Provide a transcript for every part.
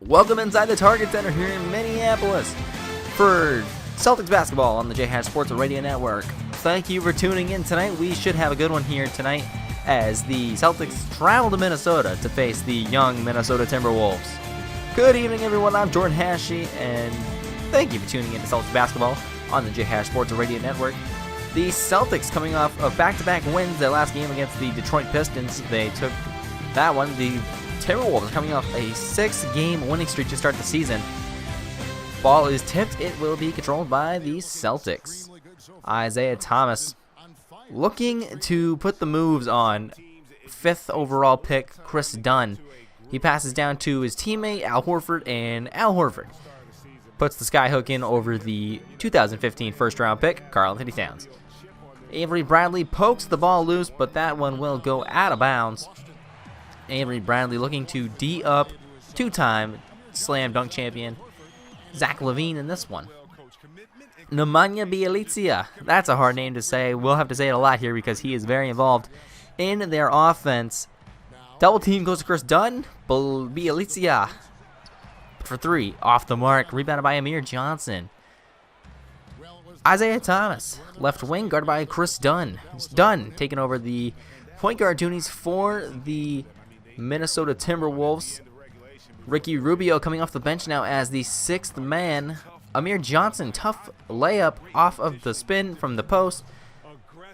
Welcome inside the Target Center here in Minneapolis for Celtics basketball on the J Sports Radio Network. Thank you for tuning in tonight. We should have a good one here tonight as the Celtics travel to Minnesota to face the young Minnesota Timberwolves. Good evening, everyone. I'm Jordan Hashey, and thank you for tuning in to Celtics basketball on the J Sports Radio Network. The Celtics coming off of back-to-back wins. Their last game against the Detroit Pistons, they took that one. The Timberwolves coming off a 6-game winning streak to start the season. Ball is tipped. It will be controlled by the Celtics. Isaiah Thomas looking to put the moves on 5th overall pick Chris Dunn. He passes down to his teammate Al Horford, and Al Horford puts the skyhook in over the 2015 first-round pick Karl Towns. Avery Bradley pokes the ball loose, but that one will go out of bounds. Avery Bradley looking to D-up 2-time slam dunk champion Zach LaVine in this one. Nemanja Bjelica, that's a hard name to say. We'll have to say it a lot here because he is very involved in their offense. Double team goes to Chris Dunn. Bjelica for 3, off the mark, rebounded by Amir Johnson. Isaiah Thomas, left wing, guarded by Chris Dunn. Dunn taking over the point guard duties for the Minnesota Timberwolves. Ricky Rubio coming off the bench now as the 6th man. Amir Johnson, tough layup off of the spin from the post.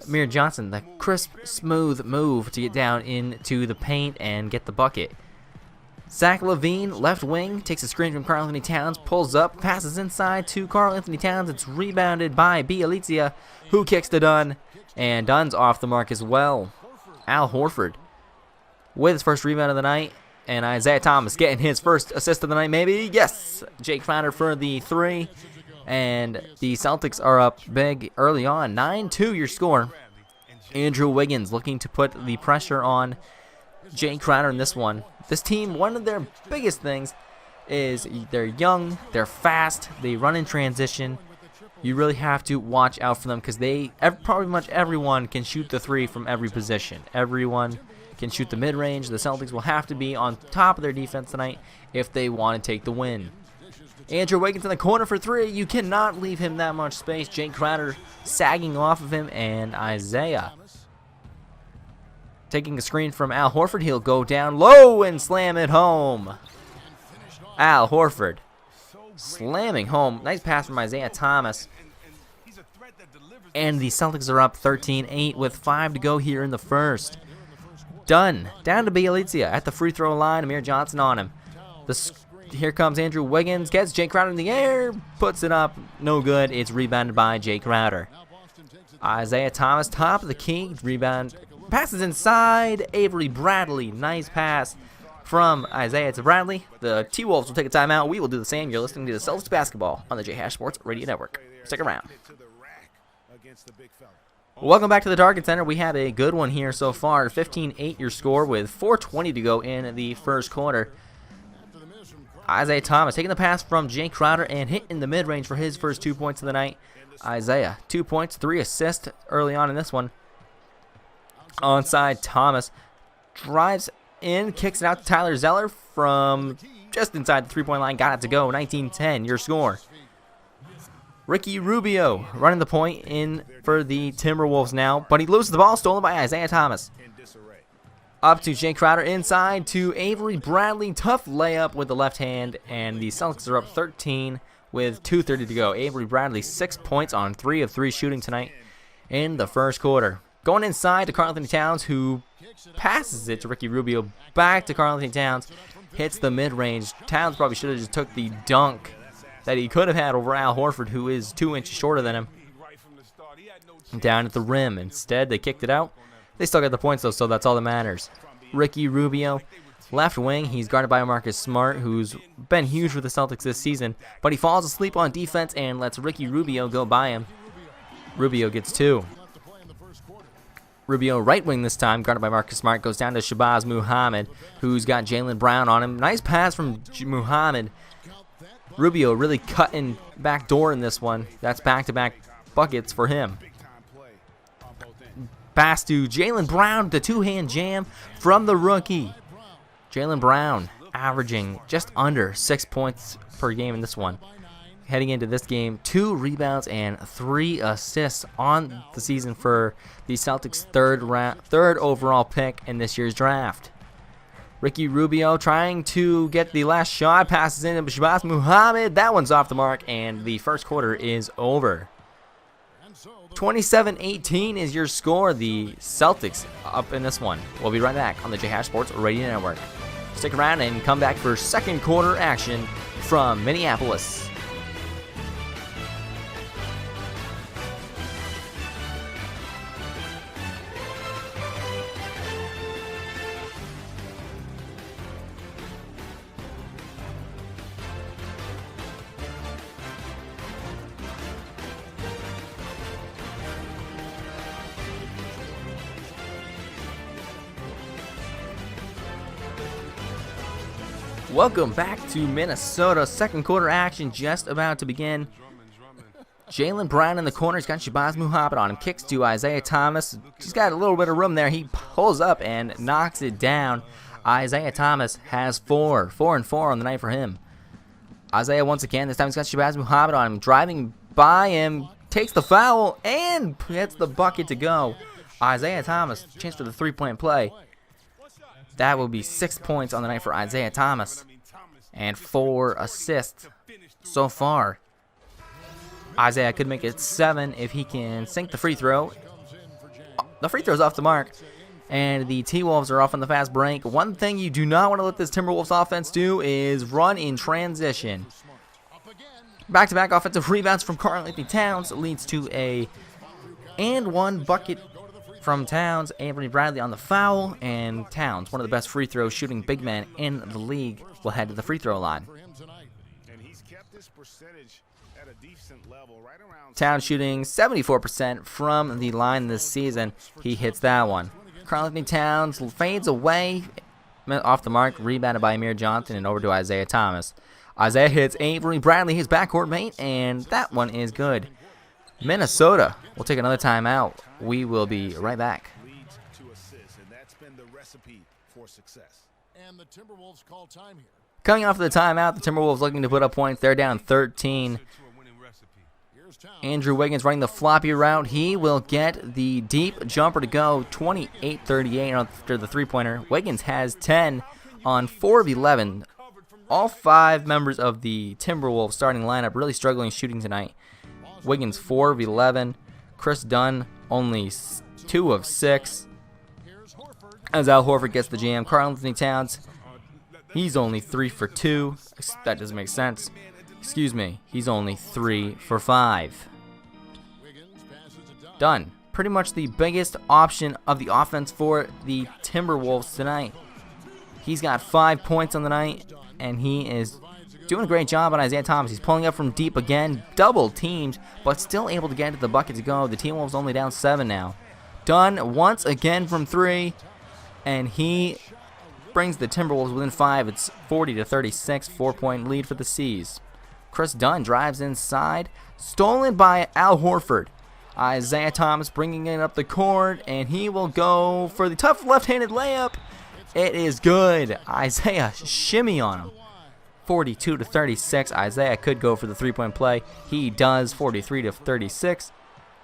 Amir Johnson, the crisp, smooth move to get down into the paint and get the bucket. Zach LaVine, left wing, takes a screen from Karl Towns, pulls up, passes inside to Karl Towns. It's rebounded by Bjelica, who kicks to Dunn, and Dunn's off the mark as well. Al Horford with his first rebound of the night, and Isaiah Thomas getting his first assist of the night, maybe. Yes, Jake Crowder for the 3, and the Celtics are up big early on. 9-2 your score. Andrew Wiggins looking to put the pressure on Jake Crowder in this one. This team, one of their biggest things is they're young, they're fast, they run in transition. You really have to watch out for them because pretty much everyone can shoot the 3 from every position. Everyone can shoot the mid-range. The Celtics will have to be on top of their defense tonight if they want to take the win. Andrew Wiggins in the corner for 3. You cannot leave him that much space. Jake Crowder sagging off of him, and Isaiah taking a screen from Al Horford. He'll go down low and slam it home. Al Horford slamming home. Nice pass from Isaiah Thomas. And the Celtics are up 13-8 with 5 to go here in the first. Dunn down to Bjelica at the free throw line. Amir Johnson on him. Here comes Andrew Wiggins. Gets Jake Crowder in the air. Puts it up. No good. It's rebounded by Jake Crowder. Isaiah Thomas, top of the key. Rebound. Passes inside. Avery Bradley. Nice pass from Isaiah to Bradley. The T-Wolves will take a timeout. We will do the same. You're listening to the Celtics basketball on the J Sports Radio Network. Stick around. Welcome back to the Target Center. We had a good one here so far. 15-8 your score with 4:20 to go in the first quarter. Isaiah Thomas taking the pass from Jake Crowder and hitting the mid-range for his first 2 points of the night. Isaiah, 2 points, 3 assists early on in this one. Onside, Thomas drives in, kicks it out to Tyler Zeller from just inside the three-point line. Got it to go. 19-10 your score. Ricky Rubio running the point in for the Timberwolves now, but he loses the ball, stolen by Isaiah Thomas. Up to Jake Crowder, inside to Avery Bradley. Tough layup with the left hand, and the Celtics are up 13 with 2:30 to go. Avery Bradley, 6 points on 3 of 3 shooting tonight in the first quarter. Going inside to Karl Towns, who passes it to Ricky Rubio. Back to Karl Towns, hits the mid-range. Towns probably should have just took the dunk that he could have had over Al Horford, who is 2 inches shorter than him, down at the rim. Instead, they kicked it out. They still got the points, though, so that's all that matters. Ricky Rubio, left wing. He's guarded by Marcus Smart, who's been huge for the Celtics this season, but he falls asleep on defense and lets Ricky Rubio go by him. Rubio gets 2. Rubio right wing this time, guarded by Marcus Smart, goes down to Shabazz Muhammad, who's got Jaylen Brown on him. Nice pass from Muhammad. Rubio really cutting back door in this one. That's back-to-back buckets for him. Pass to Jaylen Brown, the two-hand jam from the rookie. Jaylen Brown averaging just under 6 points per game in this one. Heading into this game, 2 rebounds and 3 assists on the season for the Celtics' third overall pick in this year's draft. Ricky Rubio trying to get the last shot, passes in to Shabazz Muhammad. That one's off the mark, and the first quarter is over. 27-18 is your score. The Celtics up in this one. We'll be right back on the JHash Sports Radio Network. Stick around and come back for second quarter action from Minneapolis. Welcome back to Minnesota. Second quarter action just about to begin. Jaylen Brown in the corner. He's got Shabazz Muhammad on him. Kicks to Isaiah Thomas. He's got a little bit of room there. He pulls up and knocks it down. Isaiah Thomas has 4 and 4 on the night for him. Isaiah once again. This time he's got Shabazz Muhammad on him. Driving by him. Takes the foul and hits the bucket to go. Isaiah Thomas. Chance for the three-point play. That will be 6 points on the night for Isaiah Thomas and 4 assists so far. Isaiah could make it 7 if he can sink the free throw. The free throw's off the mark, and the T-Wolves are off on the fast break. One thing you do not want to let this Timberwolves offense do is run in transition. Back-to-back offensive rebounds from Karl Towns leads to a and 1 bucket from Towns. Avery Bradley on the foul, and Towns, one of the best free throw shooting big men in the league, will head to the free throw line. Towns shooting 74% from the line this season. He hits that one. Karl Towns fades away off the mark, rebounded by Amir Johnson, and over to Isaiah Thomas. Isaiah hits Avery Bradley, his backcourt mate, and that one is good. Minnesota will take another timeout. We will be right back. Coming off the timeout, the Timberwolves looking to put up points. They're down 13. Andrew Wiggins running the floppy route. He will get the deep jumper to go. 28-38 after the three-pointer. Wiggins has 10 on 4 of 11. All 5 members of the Timberwolves starting lineup really struggling shooting tonight. Wiggins 4 of 11. Chris Dunn only 2 of 6. As Al Horford gets the jam. Karl Towns, he's only 3 for 2. That doesn't make sense. Excuse me. He's only 3 for 5. Dunn, pretty much the biggest option of the offense for the Timberwolves tonight. He's got 5 points on the night, and he is doing a great job on Isaiah Thomas. He's pulling up from deep again, double teamed, but still able to get into the bucket to go. The T-Wolves only down 7 now. Dunn once again from 3, and he brings the Timberwolves within 5. It's 40-36, 4-point lead for the C's. Chris Dunn drives inside, stolen by Al Horford. Isaiah Thomas bringing it up the court, and he will go for the tough left-handed layup. It is good. Isaiah shimmy on him. 42-36. Isaiah could go for the three-point play. He does. 43-36.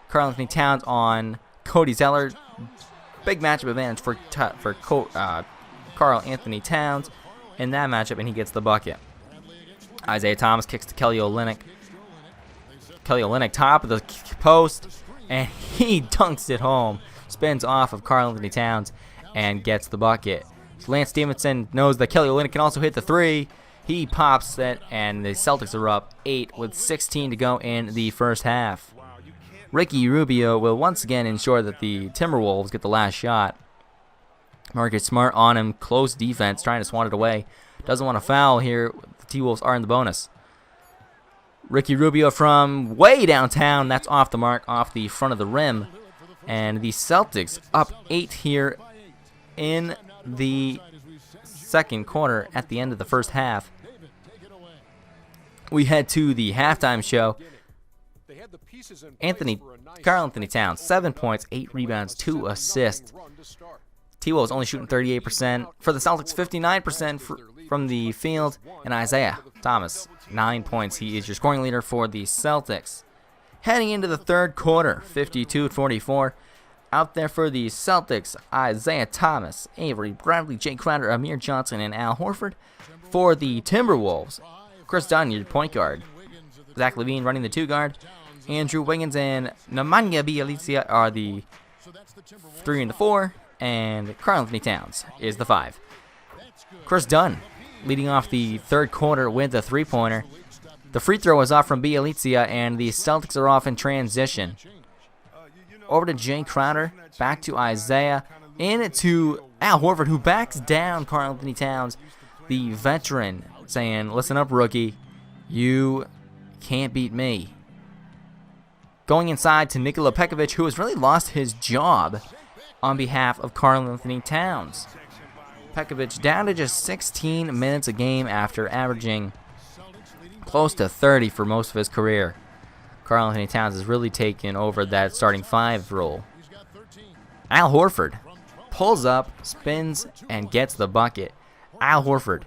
Karl Towns on Cody Zeller. Big matchup advantage for Karl Anthony Towns in that matchup, and he gets the bucket. Isaiah Thomas kicks to Kelly Olynyk. Kelly Olynyk top of the post, and he dunks it home. Spins off of Karl Anthony Towns and gets the bucket. So Lance Stevenson knows that Kelly Olynyk can also hit the 3. He pops it, and the Celtics are up 8 with 16 to go in the first half. Ricky Rubio will once again ensure that the Timberwolves get the last shot. Marcus Smart on him, close defense, trying to swat it away. Doesn't want to foul here. The T-Wolves are in the bonus. Ricky Rubio from way downtown. That's off the mark, off the front of the rim. And the Celtics up 8 here in the second quarter at the end of the first half. We head to the halftime show. Karl Anthony Towns, 7 points, 8 rebounds, 2 assists. T-Wolves only shooting 38%. For the Celtics, 59% from the field, and Isaiah Thomas, 9 points. He is your scoring leader for the Celtics. Heading into the third quarter, 52-44. Out there for the Celtics, Isaiah Thomas, Avery Bradley, Jay Crowder, Amir Johnson, and Al Horford. For the Timberwolves, Chris Dunn, your point guard. Zach LaVine running the 2 guard. Andrew Wiggins and Nemanja Bjelica are the 3 and the 4. And Karl Towns is the 5. Chris Dunn leading off the third quarter with the 3-pointer. The free throw is off from Bjelica, and the Celtics are off in transition. Over to Jay Crowder, back to Isaiah, in to Al Horford, who backs down Karl Towns, the veteran, saying, "Listen up, rookie, you can't beat me." Going inside to Nikola Pekovic, who has really lost his job on behalf of Karl Towns. Pekovic down to just 16 minutes a game after averaging close to 30 for most of his career. Karl Towns has really taken over that starting 5 role. Al Horford pulls up, spins, and gets the bucket. Al Horford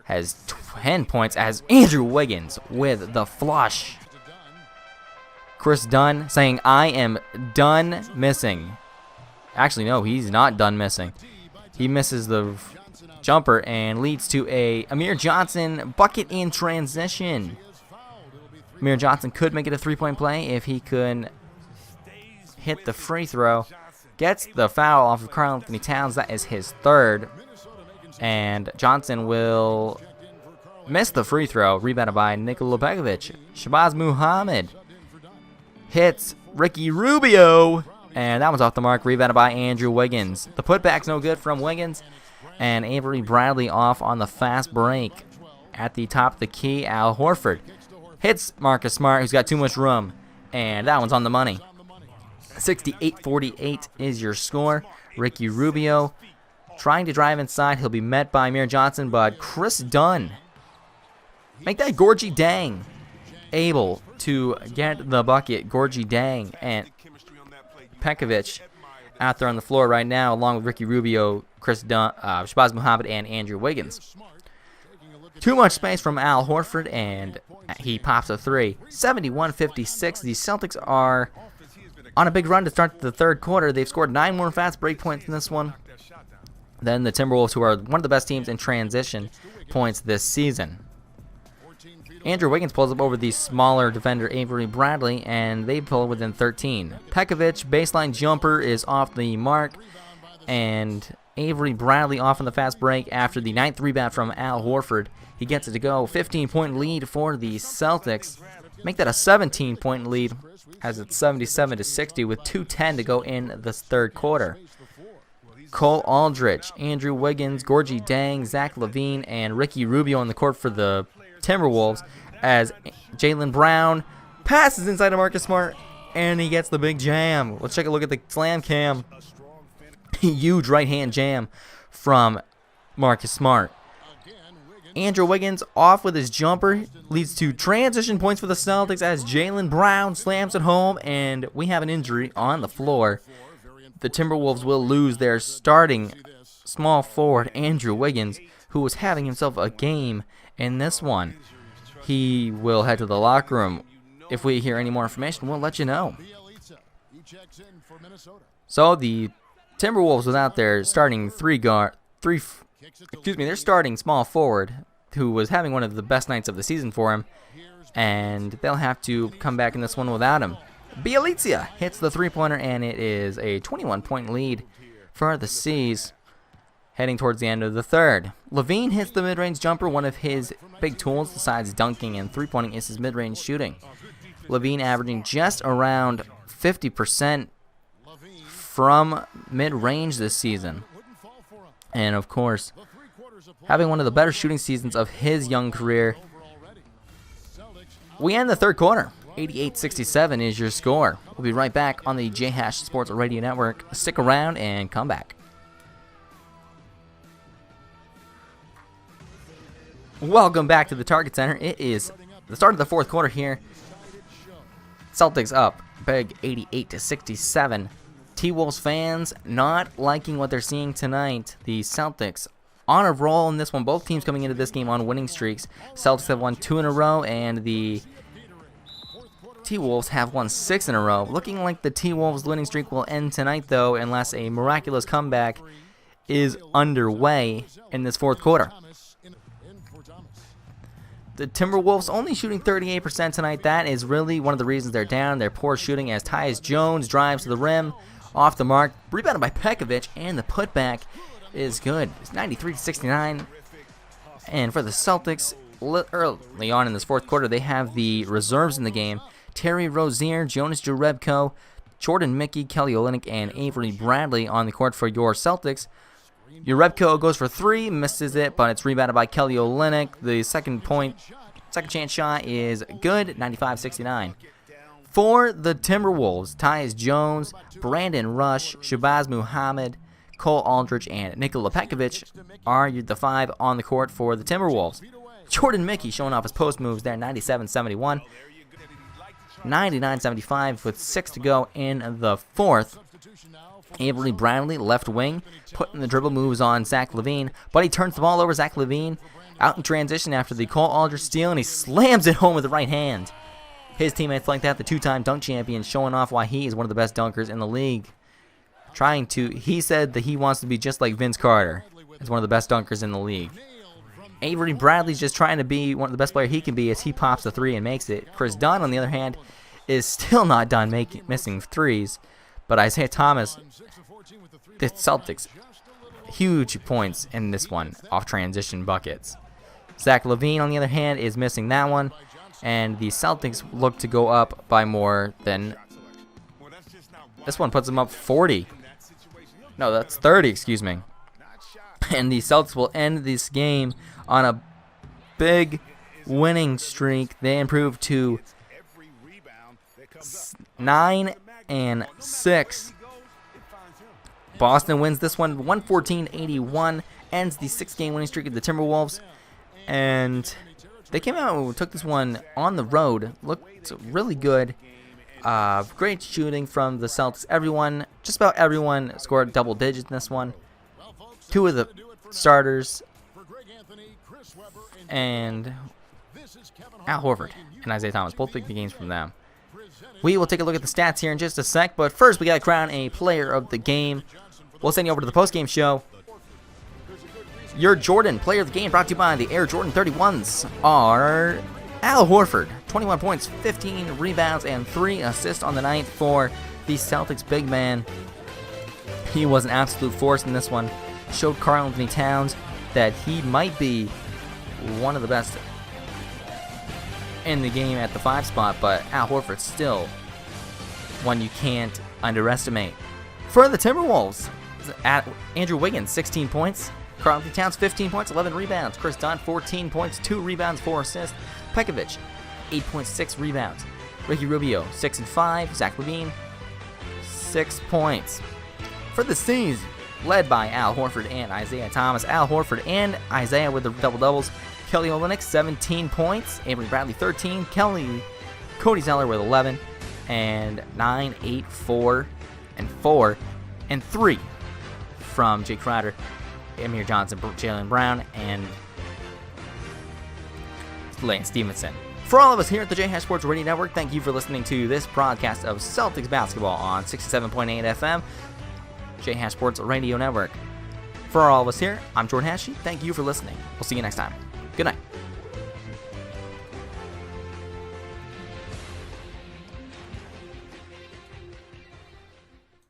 has 10 points as Andrew Wiggins with the flush. Chris Dunn saying, "I am done missing." Actually, no, he's not done missing. He misses the jumper and leads to a Amir Johnson bucket in transition. Amir Johnson could make it a 3-point play if he could hit the free throw. Gets the foul off of Karl Towns. That is his 3rd. And Johnson will miss the free throw. Rebounded by Nikola Pekovic. Shabazz Muhammad hits Ricky Rubio. And that one's off the mark. Rebounded by Andrew Wiggins. The putback's no good from Wiggins. And Avery Bradley off on the fast break. At the top of the key, Al Horford hits Marcus Smart, who's got too much room. And that one's on the money. 68-48 is your score. Ricky Rubio trying to drive inside. He'll be met by Amir Johnson, but Chris Dunn, make that Gorgie Dang able to get the bucket. Gorgie Dang and Pekovic out there on the floor right now, along with Ricky Rubio, Chris Dunn, Shabazz Muhammad, and Andrew Wiggins. Too much space from Al Horford, and he pops a 3. 71-56. The Celtics are on a big run to start the third quarter. They've scored 9 more fast break points in this one than the Timberwolves, who are one of the best teams in transition points this season. Andrew Wiggins pulls up over the smaller defender Avery Bradley, and they pull within 13. Pekovic, baseline jumper, is off the mark, and Avery Bradley off on the fast break after the 9th rebound from Al Horford. He gets it to go. 15-point lead for the Celtics. Make that a 17-point lead as it's 77-60 with 2:10 to go in the third quarter. Cole Aldridge, Andrew Wiggins, Gorgie Dang, Zach LaVine, and Ricky Rubio on the court for the Timberwolves as Jaylen Brown passes inside of Marcus Smart, and he gets the big jam. Let's take a look at the slam cam. Huge right-hand jam from Marcus Smart. Andrew Wiggins off with his jumper leads to transition points for the Celtics as Jaylen Brown slams it home, and we have an injury on the floor. The Timberwolves will lose their starting small forward, Andrew Wiggins, who was having himself a game in this one. He will head to the locker room. If we hear any more information, we'll let you know. So the Timberwolves without their starting their starting small forward, who was having one of the best nights of the season for him, and they'll have to come back in this one without him. Bjelica hits the 3-pointer, and it is a 21-point lead for the C's heading towards the end of the third. LaVine hits the mid-range jumper, one of his big tools besides dunking and 3-pointing is his mid-range shooting. LaVine averaging just around 50% from mid-range this season. And, of course, having one of the better shooting seasons of his young career. We end the third quarter. 88-67 is your score. We'll be right back on the J-Hash Sports Radio Network. Stick around and come back. Welcome back to the Target Center. It is the start of the fourth quarter here. Celtics up big 88-67. T-Wolves fans not liking what they're seeing tonight. The Celtics on a roll in this one. Both teams coming into this game on winning streaks. Celtics have won 2 in a row, and the T-Wolves have won 6 in a row. Looking like the T-Wolves winning streak will end tonight, though, unless a miraculous comeback is underway in this fourth quarter. The Timberwolves only shooting 38% tonight. That is really one of the reasons they're down. Their poor shooting as Tyus Jones drives to the rim, off the mark, rebounded by Pekovic, and the putback is good. It's 93-69. And for the Celtics, early on in this fourth quarter, they have the reserves in the game. Terry Rozier, Jonas Jerebko, Jordan Mickey, Kelly Olynyk, and Avery Bradley on the court for your Celtics. Jerebko goes for 3, misses it, but it's rebounded by Kelly Olynyk. The second chance shot is good, 95-69. For the Timberwolves, Tyus Jones, Brandon Rush, Shabazz Muhammad, Cole Aldridge, and Nikola Pekovic are the 5 on the court for the Timberwolves. Jordan Mickey showing off his post moves there, 97-71. 99-75 with 6 to go in the fourth. Avery Bradley, left wing, putting the dribble moves on Zach LaVine, but he turns the ball over. Zach LaVine out in transition after the Cole Aldridge steal, and he slams it home with the right hand. His teammates like that, the 2-time dunk champion, showing off why he is one of the best dunkers in the league. He said that he wants to be just like Vince Carter, as one of the best dunkers in the league. Avery Bradley's just trying to be one of the best players he can be as he pops a 3 and makes it. Chris Dunn, on the other hand, is still not done missing threes. But Isaiah Thomas, the Celtics, huge points in this one off transition buckets. Zach LaVine, on the other hand, is missing that one. And the Celtics look to go up by more than... This one puts them up 40. No, that's 30, excuse me. And the Celtics will end this game on a big winning streak. They improve to 9-6. Boston wins this one 114-81, ends the 6-game winning streak of the Timberwolves, and they came out and took this one on the road. Looked really good. Great shooting from the Celtics. Just about everyone scored double digits in this one. 2 of the starters and Al Horford and Isaiah Thomas, both big games from them. We will take a look at the stats here in just a sec, but first we got to crown a player of the game. We'll send you over to the post-game show. Your Jordan player of the game, brought to you by the Air Jordan 31s, are Al Horford. 21 points, 15 rebounds, and 3 assists on the night for the Celtics big man. He was an absolute force in this one. Showed Karl Anthony Towns that he might be one of the best in the game at the 5 spot, but Al Horford's still one you can't underestimate. For the Timberwolves, Andrew Wiggins, 16 points. Karl Anthony Towns, 15 points, 11 rebounds. Chris Dunn, 14 points, 2 rebounds, 4 assists. Pekovic, 8.6 rebounds. Ricky Rubio, 6 and 5. Zach LaVine, 6 points. For the C's, led by Al Horford and Isaiah Thomas. Al Horford and Isaiah with the double-doubles. Kelly Olynyk, 17 points. Avery Bradley, 13. Cody Zeller with 11. And 9, 8, 4, and 4. And 3 from Jake Crowder, Amir Johnson, Jaylen Brown, and Lane Stevenson. For all of us here at the JHash Sports Radio Network, thank you for listening to this broadcast of Celtics basketball on 67.8 FM, JHash Sports Radio Network. For all of us here, I'm Jordan Hashey. Thank you for listening. We'll see you next time. Good night.